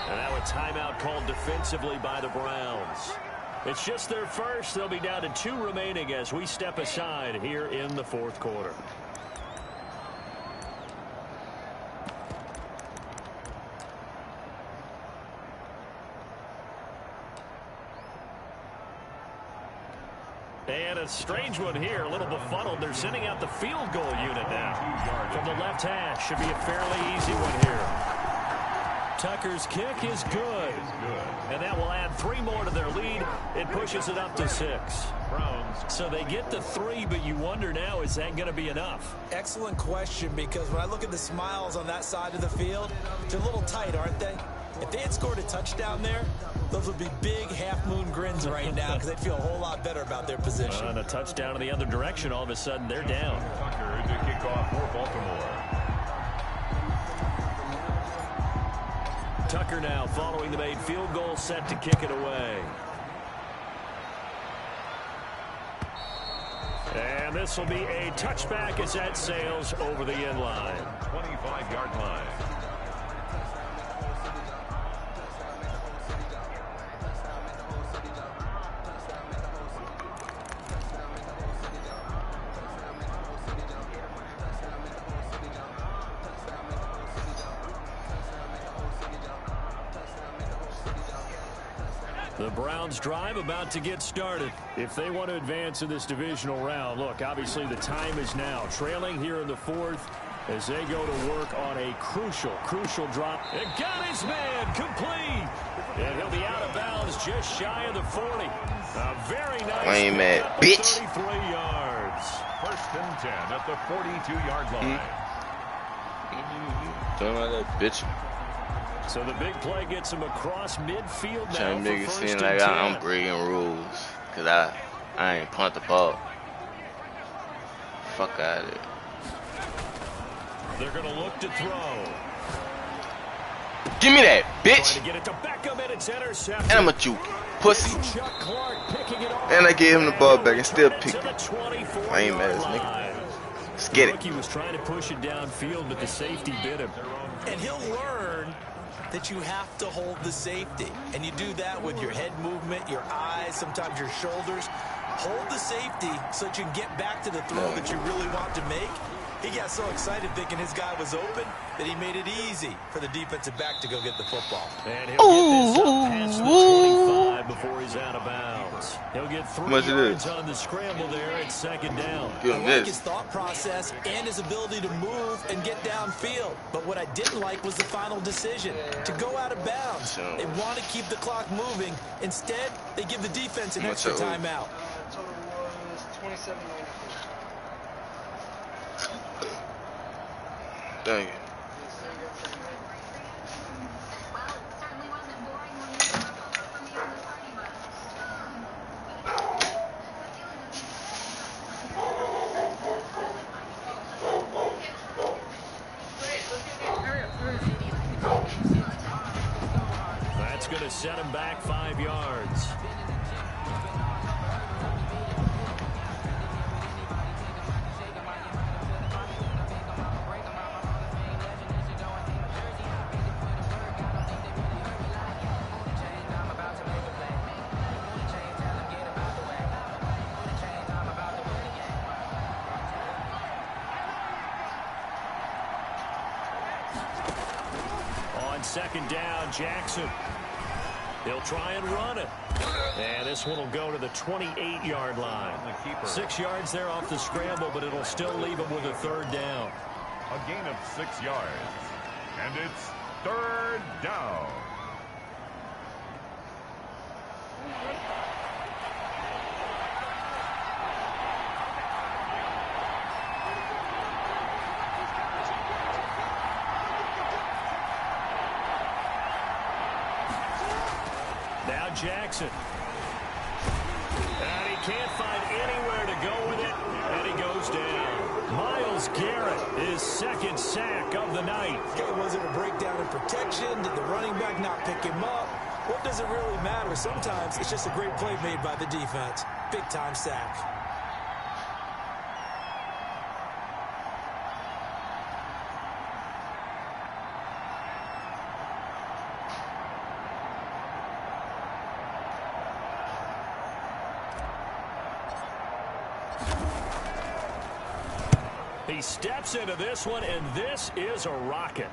[SPEAKER 1] And now a timeout called defensively by the Browns. It's just their first. They'll be down to 2 remaining as we step aside here in the 4th quarter. And a strange one here, a little befuddled. They're sending out the field goal unit now. From the left hash, should be a fairly easy one here. Tucker's kick is good. And that will add 3 more to their lead. It pushes it up to 6.
[SPEAKER 2] Browns.
[SPEAKER 1] So they get the 3, but you wonder now, is that going to be enough?
[SPEAKER 3] Excellent question, because when I look at the smiles on that side of the field, they're a little tight, aren't they? If they had scored a touchdown there, those would be big half-moon grins right now because they'd feel a whole lot better about their position.
[SPEAKER 1] And a touchdown in the other direction, all of a sudden they're down.
[SPEAKER 2] Tucker to kick off for Baltimore.
[SPEAKER 1] Tucker now following the made field goal, set to kick it away. And this will be a touchback as that sails over the end line.
[SPEAKER 2] 25-yard line.
[SPEAKER 1] The Browns drive about to get started. If they want to advance in this divisional round, look, obviously the time is now. Trailing here in the 4th, as they go to work on a crucial drop. It got his man complete. And he'll be out of bounds just shy of the 40. A very nice
[SPEAKER 4] Lame man, bitch.
[SPEAKER 1] 33 yards.
[SPEAKER 2] 1st and 10 at the 42-yard line.
[SPEAKER 4] Don't know that bitch.
[SPEAKER 1] So the big play gets him across midfield now.
[SPEAKER 4] Trying to make it
[SPEAKER 1] for
[SPEAKER 4] seem
[SPEAKER 1] 1st
[SPEAKER 4] like
[SPEAKER 1] and
[SPEAKER 4] I'm
[SPEAKER 1] 10.
[SPEAKER 4] breaking rules. Because I ain't punt the ball. Fuck out of it.
[SPEAKER 1] They're going to look to throw.
[SPEAKER 4] Give me that,
[SPEAKER 1] Trying
[SPEAKER 4] bitch.
[SPEAKER 1] to get it to Beckham, and it's intercepted.
[SPEAKER 4] And I'm a juke. Pussy.
[SPEAKER 1] Chuck Clark picking it off.
[SPEAKER 4] And I gave him the ball back and still
[SPEAKER 1] Return
[SPEAKER 4] picked
[SPEAKER 1] to the
[SPEAKER 4] it.
[SPEAKER 1] 24
[SPEAKER 4] I ain't mad as
[SPEAKER 1] yard
[SPEAKER 4] nigga.
[SPEAKER 1] line.
[SPEAKER 4] Let's get it.
[SPEAKER 1] Rookie was trying to push it downfield, but the safety bit him.
[SPEAKER 3] And he'll learn that you have to hold the safety. And you do that with your head movement, your eyes, sometimes your shoulders. Hold the safety so that you can get back to the throw that you really want to make. He got so excited thinking his guy was open that he made it easy for the defensive back to go get the football.
[SPEAKER 1] And he'll get this up past the 25 before he's out of bounds. He'll get 3 yards on the scramble there at 2nd down.
[SPEAKER 3] I like his thought process and his ability to move and get downfield. But what I didn't like was the final decision, to go out of bounds. They want to keep the clock moving. Instead, they give the defense an extra timeout.
[SPEAKER 6] Total was 27-94.
[SPEAKER 4] Dang it.
[SPEAKER 1] That's going to set him back 5 yards. On 2nd down, Jackson. He'll try and run it. And this one will go to the 28-yard line. 6 yards there off the scramble, but it'll still leave him with a 3rd down.
[SPEAKER 2] A gain of 6 yards. And it's 3rd down.
[SPEAKER 1] Now Jackson. And he can't find anywhere to go with it, and he goes down. Myles Garrett, his 2nd sack of the night.
[SPEAKER 3] Okay, was it a breakdown in protection? Did the running back not pick him up? What does it really matter? Sometimes it's just a great play made by the defense. Big-time sack.
[SPEAKER 1] He steps into this one, and this is a rocket.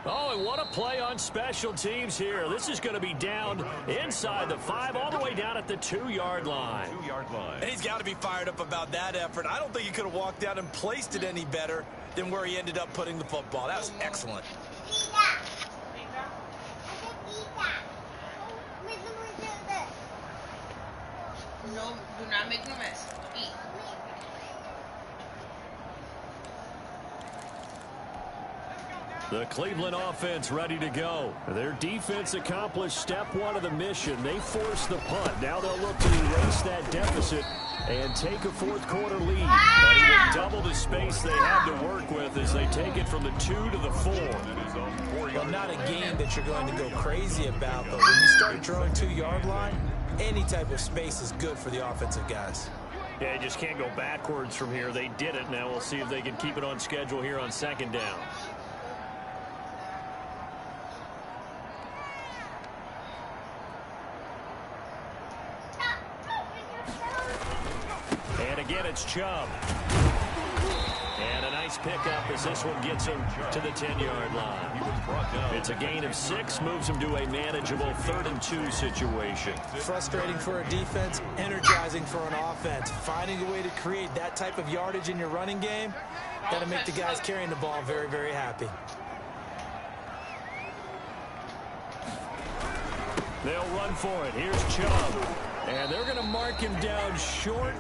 [SPEAKER 1] Oh, and what a play on special teams here. This is going to be down inside the 5, all the way down at the 2-yard line.
[SPEAKER 2] 2-yard line.
[SPEAKER 3] And he's got to be fired up about that effort. I don't think he could have walked out and placed it any better than where he ended up putting the football. That was excellent.
[SPEAKER 6] No, do not make no mess. Eat.
[SPEAKER 1] The Cleveland offense ready to go. Their defense accomplished step 1 of the mission. They forced the punt. Now they'll look to erase that deficit and take a 4th quarter lead. And he will double the space they had to work with as they take it from the 2 to the 4.
[SPEAKER 3] Well, not a game that you're going to go crazy about, but when you start drawing 2-yard line, any type of space is good for the offensive guys.
[SPEAKER 1] Yeah, you just can't go backwards from here. They did it. Now we'll see if they can keep it on schedule here on 2nd down. And again, it's Chubb. And a nice nice pickup as this one gets him to the 10-yard line. It's a gain of 6, moves him to a manageable 3rd and 2 situation.
[SPEAKER 3] Frustrating for a defense, energizing for an offense. Finding a way to create that type of yardage in your running game, that'll make the guys carrying the ball very, very happy.
[SPEAKER 1] They'll run for it. Here's Chubb. And they're going to mark him down short,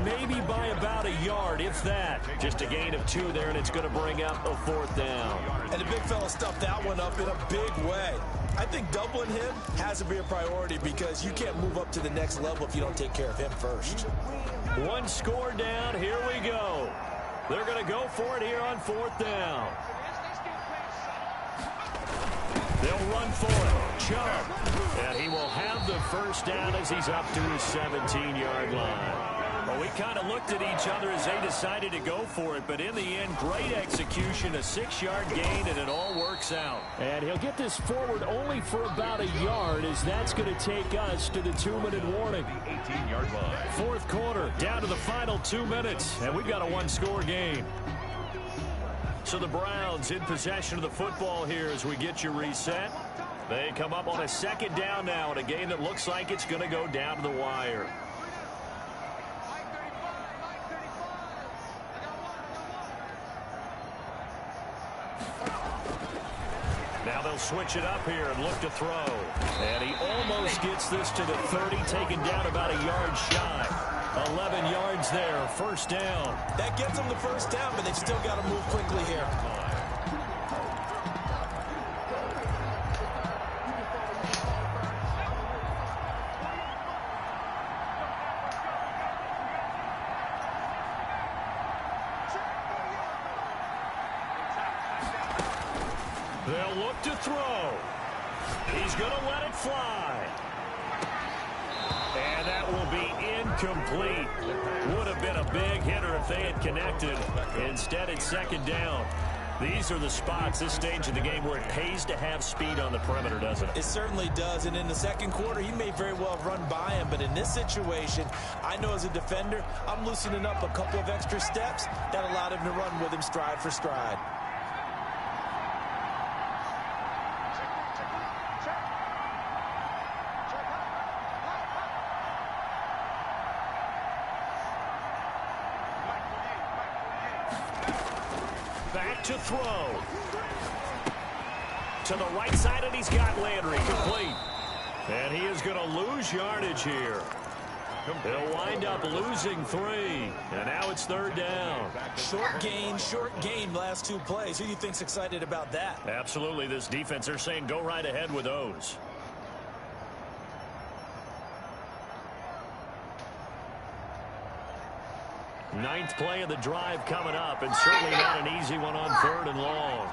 [SPEAKER 1] maybe by about a yard, if that. Just a gain of 2 there, and it's going to bring up a 4th down.
[SPEAKER 3] And the big fella stuffed that one up in a big way. I think doubling him has to be a priority because you can't move up to the next level if you don't take care of him first.
[SPEAKER 1] 1 score down. Here we go. They're going to go for it here on 4th down. They'll run for it. Chubb. And he will have the 1st down as he's up to his 17-yard line. Well, we kind of looked at each other as they decided to go for it, but in the end, great execution, a 6-yard gain, and it all works out. And he'll get this forward only for about a yard, as that's going to take us to the 2-minute warning.
[SPEAKER 2] 18-yard line.
[SPEAKER 1] 4th quarter, down to the final 2 minutes, and we've got a 1-score game. So the Browns in possession of the football here as we get you reset. They come up on a 2nd down now in a game that looks like it's going to go down to the wire. Now they'll switch it up here and look to throw. And he almost gets this to the 30, taken down about a yard shy. 11 yards there, 1st down.
[SPEAKER 3] That gets them the 1st down, but they've still got to move quickly here.
[SPEAKER 1] They'll look to throw. He's going to let it fly. And that will be incomplete. Would have been a big hitter if they had connected. Instead, it's 2nd down. These are the spots, this stage of the game, where it pays to have speed on the perimeter, doesn't it?
[SPEAKER 3] It certainly does. And in the 2nd quarter, he may very well have run by him. But in this situation, I know as a defender, I'm loosening up a couple of extra steps that allowed him to run with him stride for stride.
[SPEAKER 1] Back to throw. To the right side, and he's got Landry complete. And he is going to lose yardage here. He'll wind up losing 3. And now it's 3rd down.
[SPEAKER 3] Short gain, last 2 plays. Who do you think's excited about that?
[SPEAKER 1] Absolutely. This defense, they're saying go right ahead with those. Ninth play of the drive coming up, and certainly not an easy one on 3rd and long.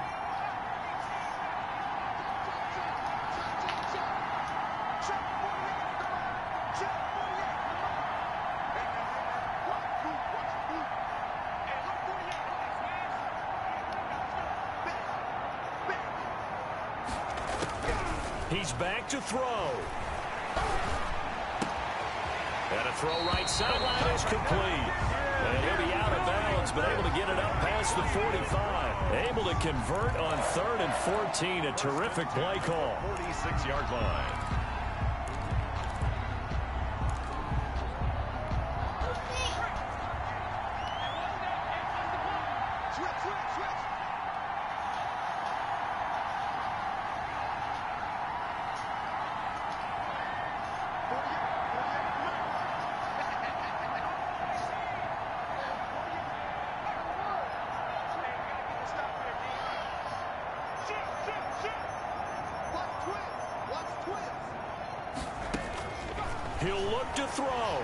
[SPEAKER 1] He's back to throw. And a throw right sideline is complete. And he'll be out of bounds, but able to get it up past the 45. Able to convert on 3rd and 14. A terrific play call.
[SPEAKER 2] 46-yard line.
[SPEAKER 1] He'll look to throw.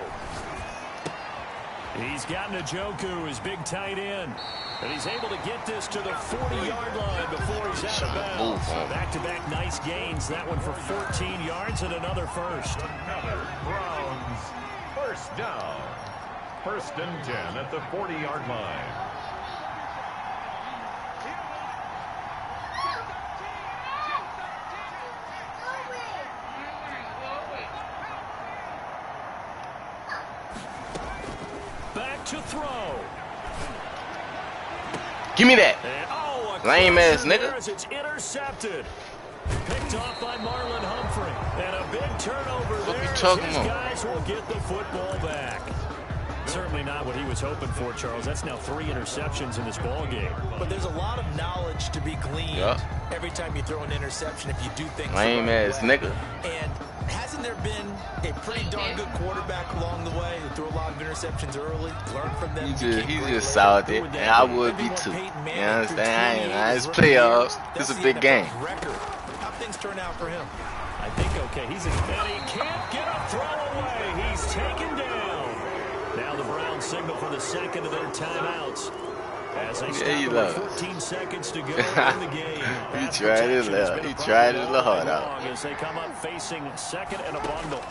[SPEAKER 1] He's got Njoku, his big tight end. And he's able to get this to the 40-yard line before he's out of bounds. Back-to-back nice gains. That one for 14 yards and another 1st.
[SPEAKER 2] Another Browns 1st down. 1st and 10 at the 40-yard line.
[SPEAKER 1] To throw.
[SPEAKER 4] Give me that.
[SPEAKER 1] And, oh,
[SPEAKER 4] Lame ass nigga.
[SPEAKER 1] as it's intercepted. Picked off by Marlon Humphrey. And a big turnover
[SPEAKER 4] What
[SPEAKER 1] there
[SPEAKER 4] you
[SPEAKER 1] as
[SPEAKER 4] talking
[SPEAKER 1] his
[SPEAKER 4] about?
[SPEAKER 1] guys will get the football back. Certainly not what he was hoping for, Charles. That's now 3 interceptions in this ball game.
[SPEAKER 3] But there's a lot of knowledge to be gleaned every time you throw an interception if you do things
[SPEAKER 4] Lame
[SPEAKER 3] the right
[SPEAKER 4] ass
[SPEAKER 3] way.
[SPEAKER 4] nigga.
[SPEAKER 3] And hasn't there been a pretty darn good quarterback along the way who threw a lot of interceptions early, learned from them?
[SPEAKER 4] He's just salty, and I would be too. You understand? It's playoffs. It's a big game.
[SPEAKER 3] How things turn out for him?
[SPEAKER 1] I think okay. He's and he can't get a throw away. He's taken down. Now the Browns signal for the second of their timeouts. As they stop with 14 seconds to go in the game.
[SPEAKER 4] He tried his little heart out.
[SPEAKER 1] As they come up facing second and a bundle.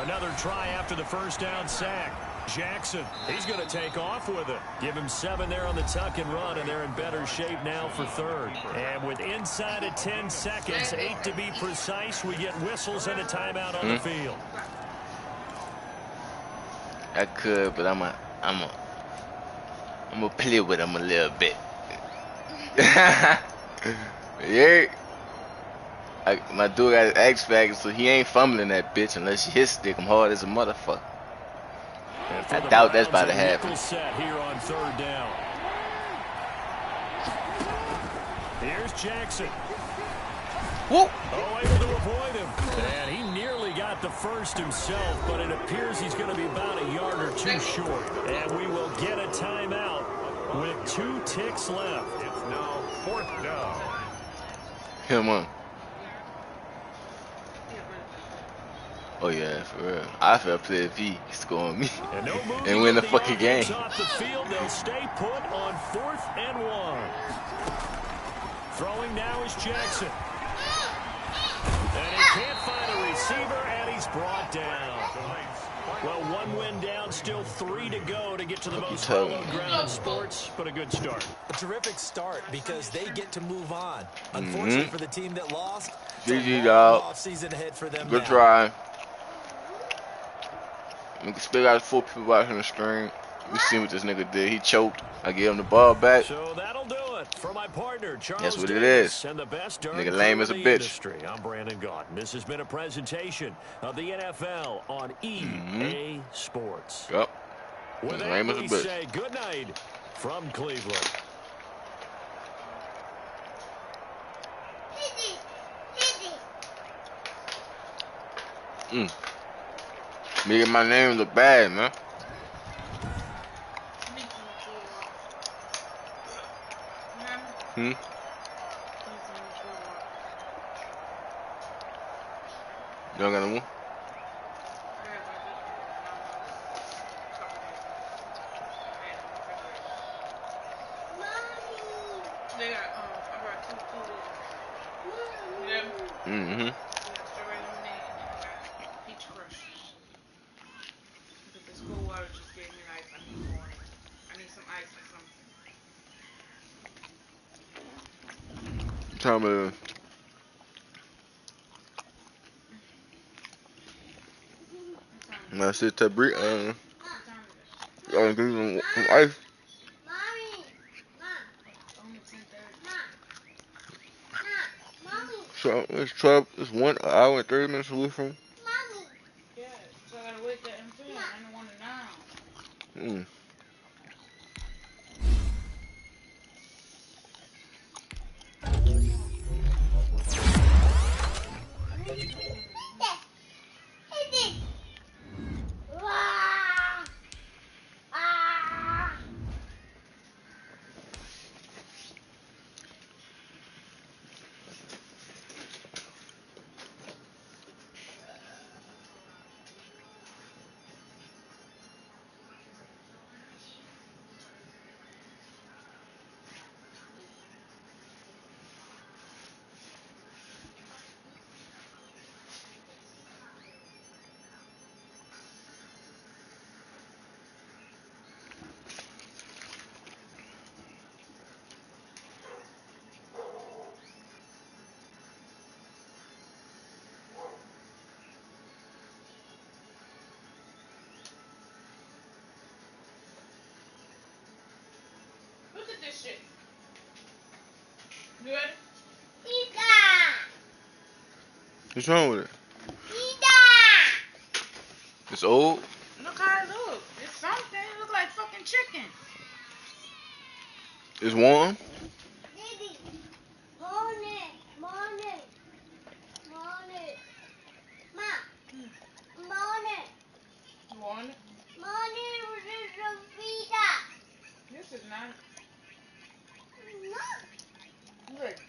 [SPEAKER 1] Another try after the first down sack. Jackson, he's going to take off with it. Give him 7 there on the tuck and run, and they're in better shape now for third. And with inside of 10 seconds, 8 to be precise, we get whistles and a timeout on the field.
[SPEAKER 4] I could, but I'm gonna play with him a little bit. Yeah. My dude got his X Factor, so he ain't fumbling that bitch unless you hit stick him hard as a motherfucker. I doubt that's about to happen.
[SPEAKER 1] Set here on third down. Here's Jackson.
[SPEAKER 4] Whoop.
[SPEAKER 1] Oh, able to avoid him. And he nearly got the first himself, but it appears he's going to be about a yard or 2 short. And we will get a timeout with 2 ticks left.
[SPEAKER 2] It's now 4th down.
[SPEAKER 4] Him on. Oh yeah, for real. I feel play if he scoring me and win the fucking game.
[SPEAKER 1] Off the field, they'll stay put on 4th and 1. Throwing now is Jackson. And he can't find a receiver, and he's brought down. Well, 1 win down, still 3 to go to get to the most followed ground in sports, but a good start.
[SPEAKER 3] A terrific start because they get to move on. Unfortunately for the team that lost,
[SPEAKER 4] GG, dog.
[SPEAKER 3] Offseason ahead for them.
[SPEAKER 4] Good try. We can still got 4 people out here on the screen. We see what this nigga did. He choked. I gave him the ball back.
[SPEAKER 1] So that'll do it for my partner, Charles.
[SPEAKER 4] That's what it is.
[SPEAKER 1] And the best
[SPEAKER 4] nigga lame as a bitch.
[SPEAKER 1] Industry. I'm Brandon Gaudin. This has been a presentation of the NFL on EA Sports.
[SPEAKER 4] Yep.
[SPEAKER 1] With that,
[SPEAKER 4] lame as a
[SPEAKER 1] we
[SPEAKER 4] bitch.
[SPEAKER 1] say good night from Cleveland.
[SPEAKER 4] Making my name look bad, man. You don't got no more? Time to I said to breathe. Give me some ice. So it's 12. It's 1 hour and 30 minutes away from.
[SPEAKER 5] Yeah, so I gotta wait that in film. I don't want it now.
[SPEAKER 6] You ready?
[SPEAKER 4] What's wrong with it? It's old.
[SPEAKER 6] Look how it looks. It's something. It looks like fucking chicken.
[SPEAKER 4] It's warm.
[SPEAKER 6] You want it? This is not. Good.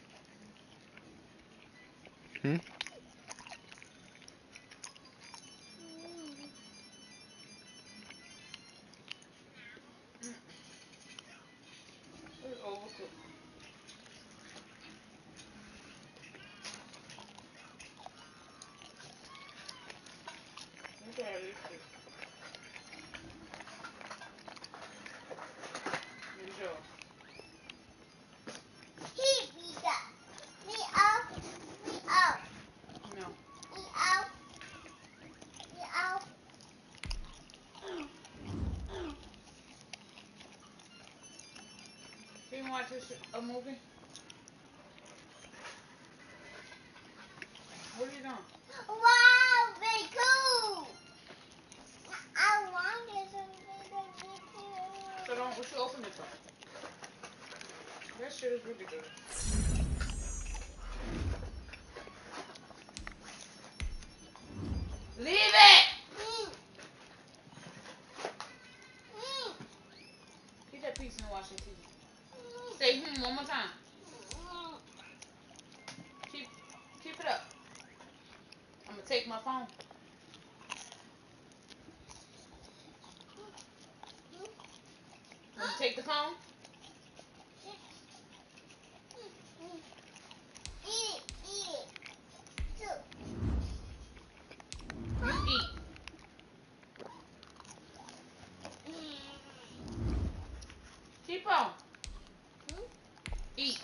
[SPEAKER 4] Hmm?
[SPEAKER 6] It's overcooked. Look at this shit. Enjoy. No. Can you watch a movie? What are you doing? So don't, what you open it for? That shit is really good. Leave it! Get that piece and wash your teeth. Say one more time. Keep it up. I'm gonna take my phone. Want to take the phone? You eat. Keep on. Eat.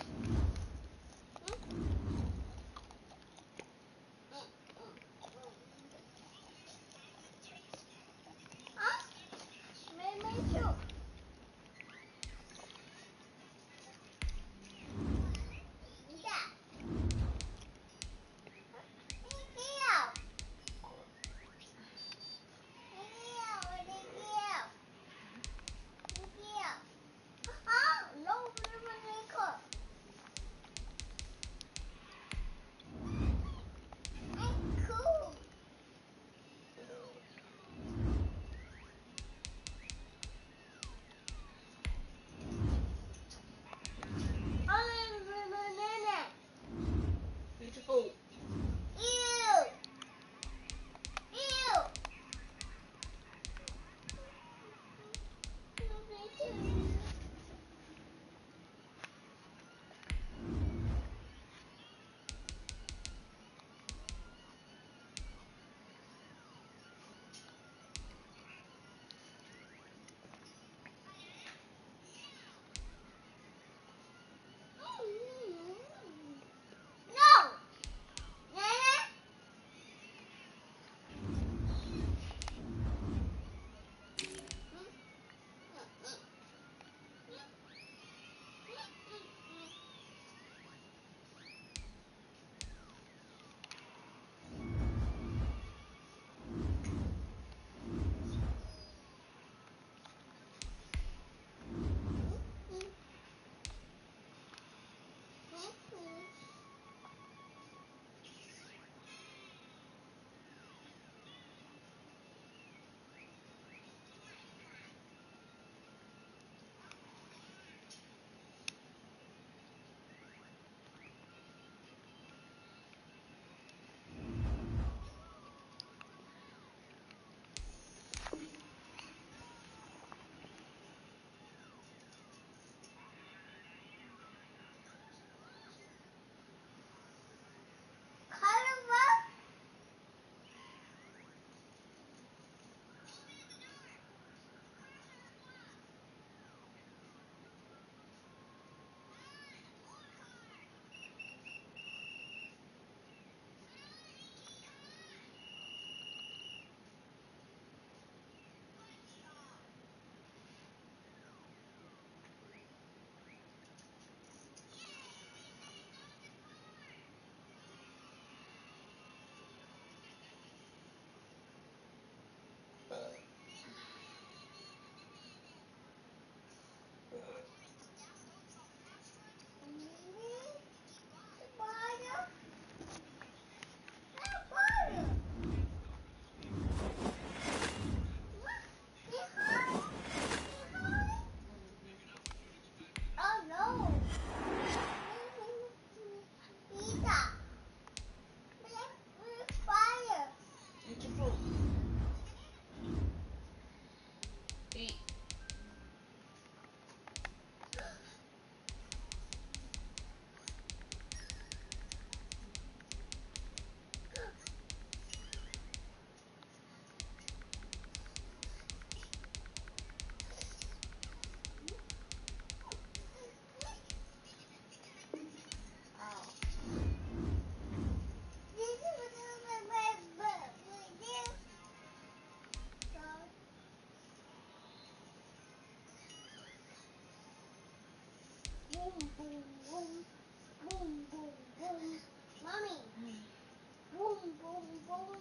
[SPEAKER 6] Boom,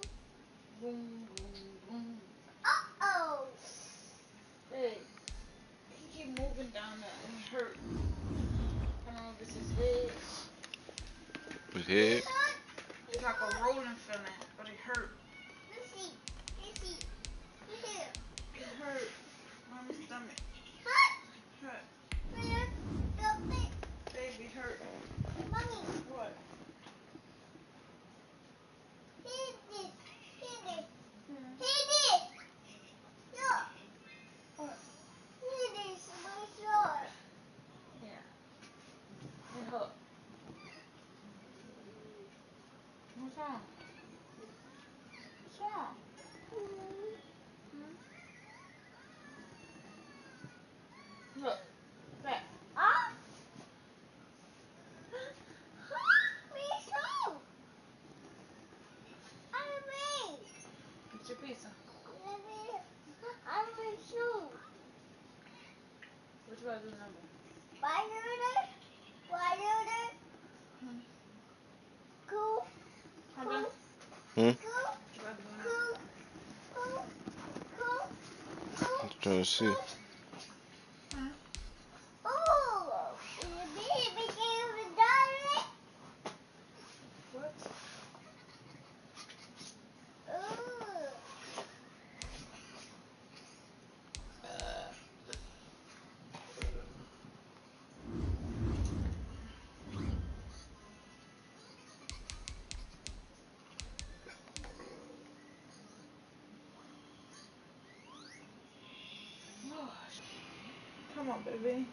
[SPEAKER 6] boom, boom.
[SPEAKER 5] Uh-oh.
[SPEAKER 6] Hey, he keep moving down there and it hurt. I don't know if it's his head.
[SPEAKER 4] His head?
[SPEAKER 6] It's like a rolling feeling, but it hurt.
[SPEAKER 5] Missy.
[SPEAKER 6] It hurt. On his stomach. Hurt. Baby, hurt.
[SPEAKER 5] Mommy.
[SPEAKER 6] What?
[SPEAKER 5] Hit this.
[SPEAKER 6] Hmm.
[SPEAKER 5] Look.
[SPEAKER 6] What?
[SPEAKER 5] Hit this. My floor.
[SPEAKER 6] Yeah. It hurt. What's wrong? What's wrong? Hmm? Look. Back.
[SPEAKER 5] Ah. Me too. I'm me.
[SPEAKER 6] Get your pizza.
[SPEAKER 5] I'm me too.
[SPEAKER 6] What you about to do number?
[SPEAKER 5] Water.
[SPEAKER 6] Hmm.
[SPEAKER 5] Cool.
[SPEAKER 6] Hold on.
[SPEAKER 4] Hmm?
[SPEAKER 6] What you about to do number?
[SPEAKER 4] I'm trying to see.
[SPEAKER 6] Hmm?
[SPEAKER 5] Oh, the baby became a diamond.
[SPEAKER 6] What?
[SPEAKER 5] Oh.
[SPEAKER 6] Come on, baby.